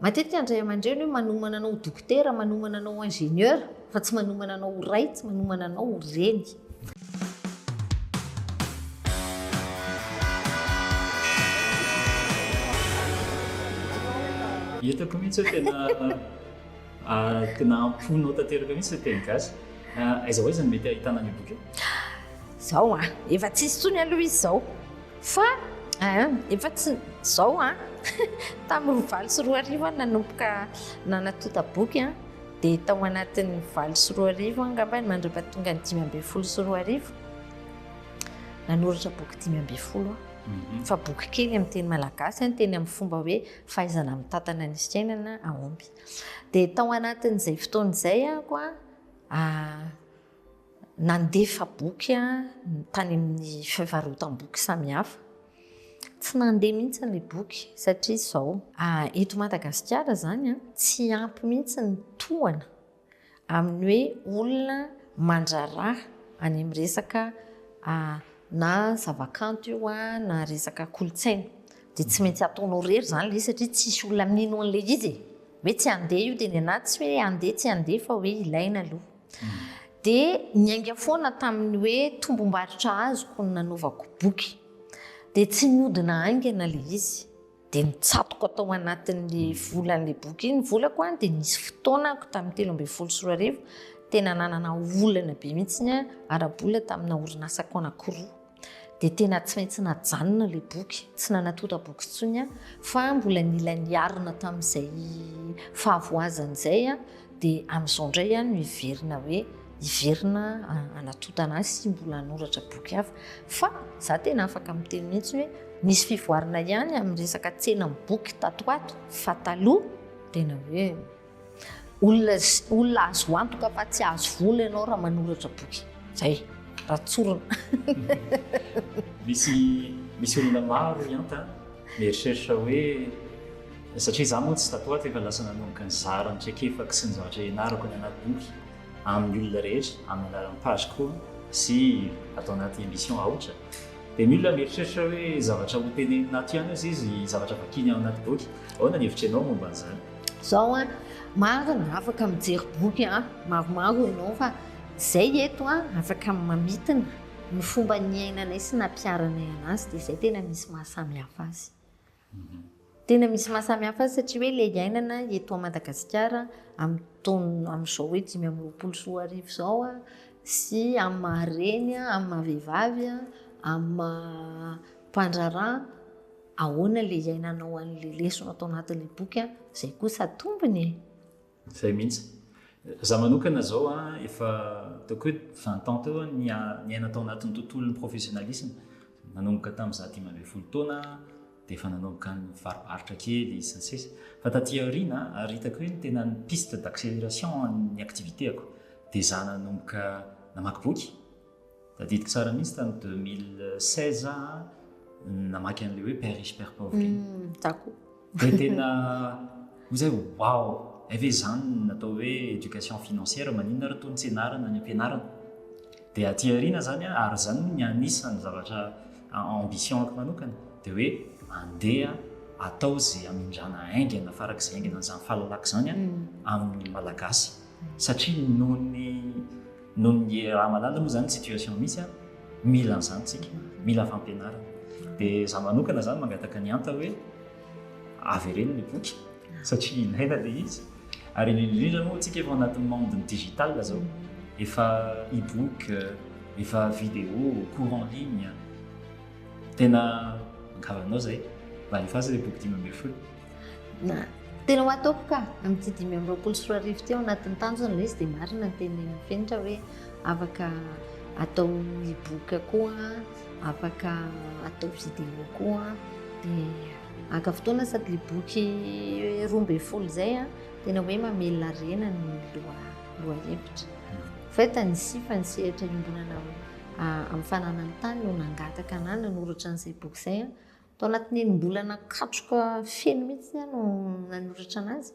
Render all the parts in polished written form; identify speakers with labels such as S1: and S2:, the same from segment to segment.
S1: matetika andray aman-dreny hoe manomana anao dokotera, manomana anao ingénieur, fa tsy manomana anao ray, tsy manomana anao reny.
S2: Hitako mihitsy hoe tena amponao tanteraka mihitsy hoe teny gasy. Aiza ho aiza no mety ahitana ny boky io?
S1: Zao efa tsisy tsony aloha izy zao, fa efa tsy zao tamin'ny 24 nanomboka nanatota boky dia tao anatin'ny 24 angamba mandra-pahatonga ny 524 nanoratra boky 520 fa boky kely amin'ny teny malagasy teny amin'ny fomba hoe fahaizana mitantana ny fiainana aomby. Dia tao anatin'izay fotoan'izay koa nandefa boky tany amin'ny fivarotam-boky samihafa. Tsy nandeha mihitsy ilay boky satria izao eto Madagasikara zany tsy ampy mihitsy ny tohana amin'ny hoe olona mandraraha any amin'ny resaka na zavakanto io na resaka kolontsaina. Dia tsy maintsy ataonao rery zany ilay satria tsisy olona minino an'ilay izy hoe tsy andeha io dia ny anaty tsy hoe andeha tsy andeha fa hoe ilaina aloha. Dia niainga foana tamin'ny hoe tombom-barotra azoko ny nanaovako boky. Dia tsy mihodina aingana ilay izy. Dia nitsatoka tao anatin'ilay volan'ilay boky iny volako dia nisy fotoanako tamin'ny 13 tena nanana olana be mihitsy ara-bola tamina orinasako anankiroa. Dia tena tsy maintsy najanona ilay boky, tsy nanatota boky intsony fa mbola nila niarina tamin'izay fahavoazan'izay dia amin'izao indray no hiverina hoe hiverina anatotana azy sy mbola hanoratra boky hafa. Fa za tena afaka miteny mihitsy hoe nisy fivoarana ihany amin'ny resaka tsenan'ny boky tato ato fa taloha tena hoe olona azo antoka fa tsy azo vola ianao raha manoratra boky. Zay ratsorona.
S2: Misy olona maro ianta mieritreritra hoe satria za moa tsy tato ato efa lasa nanomboka ny zara nitrekefaky sy ny zavatra ianarako ny anaty boky amin'ny olona rehetra, amin'ny alalan'ny page koa sy atao anaty émission ahotra. Dia ny olona mieritreritra hoe zavatra ho tenenina ato ihany izy zavatra vakiny ao anaty boky. Ahoana ny hevitra ianao momba an'izany?
S1: Zao marina afaka mijery boky maromaro ianao fa zay eto afaka mamitina ny fomba niainanay sy nampiaranay anazy dia zay tena misy mahasamihafa azy. Tena misy mahasamihafa azy satria hoe ilay iainana eto Madagasikara amin'izao hoe 524 zao sy amin'ny mahareny, amin'ny mahavehivavy, amin'ny mpandraraha, ahoana ilay iainanao an'ilay lesona atao anatin'ilay boky zay kosa tombony.
S2: Zay mihitsy. Za manokana zao efa ataoko hoe 20 ans teo niaina tao anatin'ny tontolon'ny professionnalisme. Nanomboka tamin'izaho 10 taona dia efa nanomboka ny varobarotra kely sy ny sisa. Fa taty aoriana ary hitako hoe tena ny piste d'accélération ny activitéako dia za nanomboka namaky boky. Tadidiko tsara mihitsy tamin'ny 2016 namaky an'ilay hoe Père riche Père pauvre. Dia tena zay wow. Ave zany natao hoe éducation financière maninona raha toy ny tsenarana ny ampianarana. Dia aty aoriana zany ary zany ny anisan'ny zavatra ambition-ako manokana dia hoe mandeha atao izay hamindrana aingana farak'izay aingana an'izany fahalalako zany amin'ny malagasy. Satria noho ny raha malala moa zany situation misy mila an'izany tsika, mila fampianarana. Dia za manokana zany mangataka ny anta hoe avy ireny ny boky satria ilaina ilay izy. Ary indrindra moa tsika efa anatin'ny monde digital zao, efa e-book, efa vidéo, cours en ligne. Tena ankavanao zay, mba alefazy ilay boky 520.
S1: Tena ho ataoko ka amin'ity 524 teo anatin'ny tanjona ilay izy dia marina ny teny fenitra hoe afaka atao e-book koa, afaka atao vidéo koa. Dia aka fotoana sady ilay boky 12 zay tena hoe mamelona rena ny loha-hevitra. Fa ny sihatra iombonana amin'ny fananany tany no nangataka anahy nanoratra an'izay boky izay tao anatin'ny enim-bolana katroka feno mihitsy no nanoratra anazy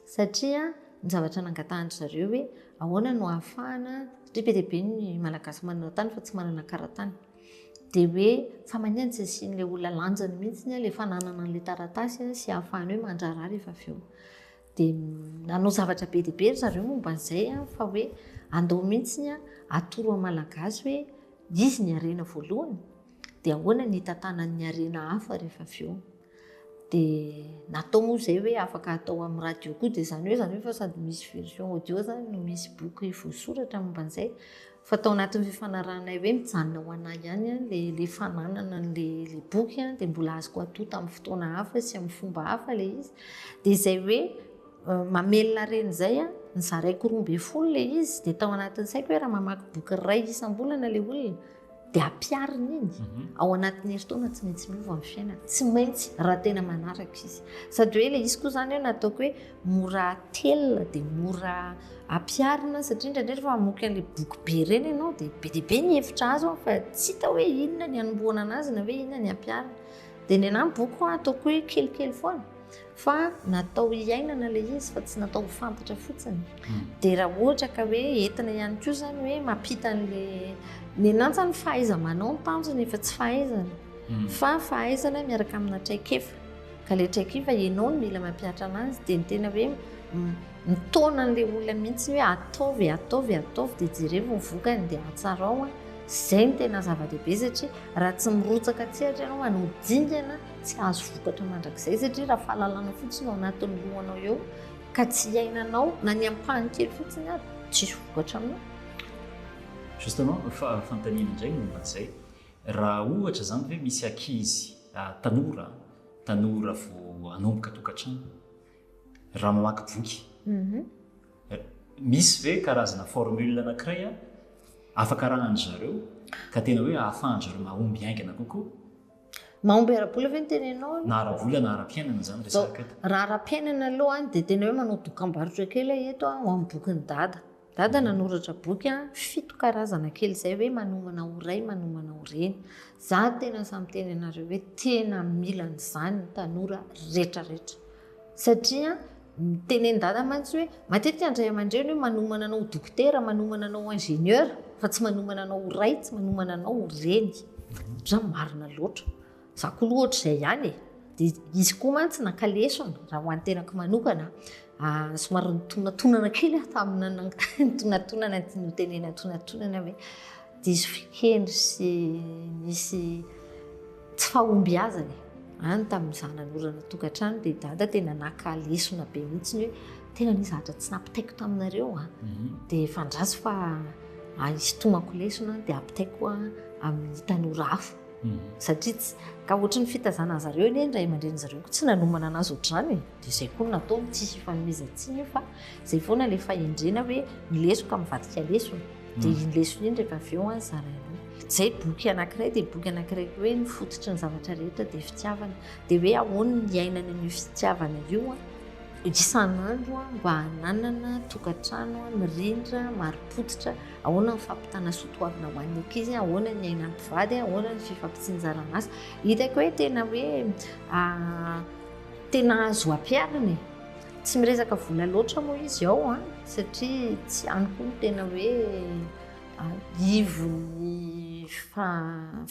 S1: satria ny zavatra nangatahany zareo hoe ahoana no ahafahana satria be dia be ny malagasy manana tany fa tsy manana karatany. dia hoe fa maniany tsy asian'ilay olona lanjany mihitsy le fananana an'ilay taratasy sy ahafahany hoe mandrara rehefa avy eo. Dia nanao zavatra be dia be ry zareo momba an'izay fa hoe andao mihitsy atoro amin'ny malagasy hoe izy ny harena voalohany dia ahoana ny hitantanany harena hafa rehefa avy eo. Dia natao moa izay hoe afaka atao amin'ny radio koa dia zany hoe fa sady misy version audio zany no misy boky voasoratra momba an'izay fa tao anatin'ny fifanarahanay hoe mijanona ho anahy ihany le fananana le boky dia mbola azoko atota amin'ny fotoana hafa sy amin'ny fomba hafa le izy. Dia izay hoe mamelona reny izay nizaraiko 12 le izy dia tao anatin'ny saiko hoe raha mamaky boky iray isam-bolana le olona dia ampiarina iny ao anatin'ny herintaona tsy maintsy miova amin'ny fiainana tsy maintsy raha tena manaraka izy sady hoe le izy koa zany hoe nataoko hoe mora telona dia mora ampiarina satria indraindray rehefa mamoky an'ilay boky be reny ianao dia be ny hevitra azo fa tsy hita hoe inona ny anomboana anazy na hoe inona ny ampiarina. Dia ny anahy boky ataoko hoe kelikely foana fa natao hiainana le izy fa tsy natao fantatra fotsiny. Dia raha ohatra ka hoe entina ihany koa zany hoe mampita ny nantsany fahaiza-manao ny tanjony efa tsy fahaizana fa fahaizana miaraka amina traikefa ka le traikefa ianao no mila mampiatra anazy dia ny tena hoe mitona an'ilay olona mihitsy hoe ataovy dia jerevy ny vokany dia atsara ao izay ny tena zava-dehibe satria raha tsy mirotsaka tsehatra ianao hanao dingana tsy azo vokatra mandrakizay satria raha fahalalana fotsiny ao anatin'ny lohanao eo ka tsy iainanao na ny ampahany kely fotsiny ary tsisy vokatra aminao.
S2: Justement fantaniana indray momba an'izay raha ohatra zany hoe misy ankizy tanora vao hanomboka tokantrano raha mamaky boky misy ve karazana formule anankiray afaka rahan'ny zareo ka tena hoe ahafahan'ny zareo mahomby haingana kokoa
S1: mahomby ara-bola ve ny tenenao
S2: na ara-bola na ara-piainana zany resaka eto.
S1: Raha ara-piainana aloha dia tena hoe manao dokam-barotra kely eto ho amin'ny bokin'ny dada nanoratra boky 7 karazana kely izay hoe manomana ho ray manomana ho reny. Za tena samy teny anareo hoe tena mila n'izany ny tanora rehetrarehetra satria teneny dada mantsy hoe matetika andray aman-dreny hoe manomana anao dokotera manomana anao ingénieur fa tsy manomana anao ho ray tsy manomana anao ho reny za marina loatra za koa loha ohatr'izay ihany dia izy koa mantsy nakalesona raha ho an'ny tenako manokana somary nitonantonana kely tamina nitonantonana ty notenena tonantonana hoe dia izy fikendry sy nisy tsy fahomby azany any tamin'izaho nanorana tokantrano dia dada tena nakalesona be mihitsiny hoe tena nisy zahatra tsy nampitaiko taminareo dia fandraso fa hisintomako lesona dia ampitaiko amin'ny tanora hafa satria ka ohatra ny fitazana zareo ny ndray aman-dreny zareo koa tsy nanomana anazy ohatr'izany dia izay koa natao tsisy ifanomezantsiny fa izay foana ilay fahendrena hoe nilesoka mivadika lesona dia iny lesona iny rehefa avy eo zarainao. Izay boky anankiray dia boky anankiray hoe ny fototry ny zavatra rehetra dia fitiavana dia hoe ahoana ny iainana ny fitiavana io isan'andro mba hananana tokantrano mirindra marim-potitra ahoana ny fampitana soatoavina ho an'ny ankizy ahoana ny aina mpivady ahoana ny fifampitsinjarana azy hitako hoe tena azo ampiarina tsy miresaka vola loatra moa izy ao satria tsy any koa tena hoe ivony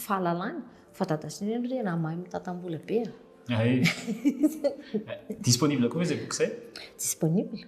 S1: fahalalana fa dadasiny hoe na mahay mitatam-bola be
S2: disponible koa izay boky izay
S1: disponible